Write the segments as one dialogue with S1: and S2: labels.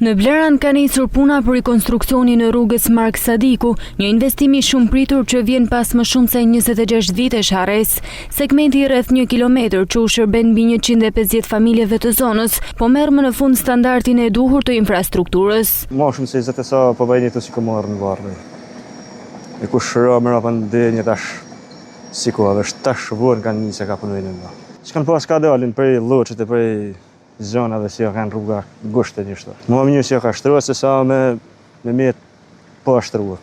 S1: Në Vleran ka nisur puna për rikonstruksionin e rrugës Mark Sadiku, një investim i shumë pritur që vjen pas më shumë se 26 vitesh harres. Segmenti rreth 1 kilometër që u shërben mbi 150 familjeve të zonës, po merr më në fund standardin e duhur të infrastrukturës.
S2: Më shumë se 20 sa po bëjnë të si komorë në varë. E ku shëro më rapën dhe një tash si ku avë tash vuan kanë nisë ka punojnë më. S'kan pas ka dalin për lloçet e për zona dhe si kanë rruga gushtë një shto. Më mirë si ka shtruar se sa me po shtruar.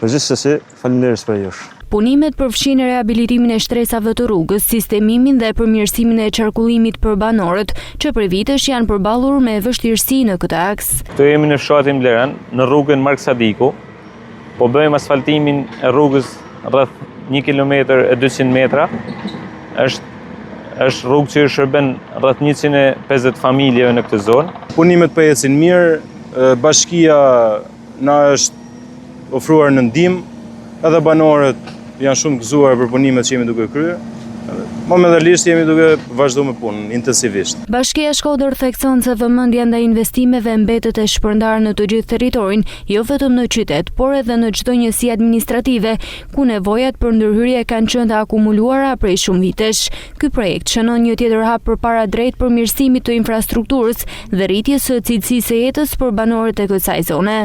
S2: Por gjithsesi, faleminderit për jush.
S1: Punimet përfshin riabilitimin e shtresave të rrugës, sistemimin dhe përmirësimin e qarkullimit për banorët, që për vitesh janë përballur me vështirësi në këtë aks.
S3: Këtu jemi në fshatin Vleran, në rrugën Mark Sadiku. Po bëjmë asfaltimin e rrugës rreth 1 kilometër e 200 metra. Është rrugë që shërben rreth 150 familjeve në këtë zonë.
S4: Punimet po ecin mirë, bashkia na është ofruar në ndihmë, edhe banorët janë shumë gëzuar për punimet që jemi duke kryer. Momentalisht jemi duke vazhduar me punën intensivisht.
S1: Bashkia Shkodër thekson se vëmendja ndaj investimeve mbetet e shpërndarë në të gjithë territorin, jo vetëm në qytet, por edhe në çdo njësi administrative, ku nevojat për ndërhyrje kanë qenë të akumuluara prej shumë vitesh. Ky projekt shënon një tjetër hap përpara drejt përmirësimit të infrastrukturës dhe rritjes së cilësisë së jetës për banorët e kësaj zone.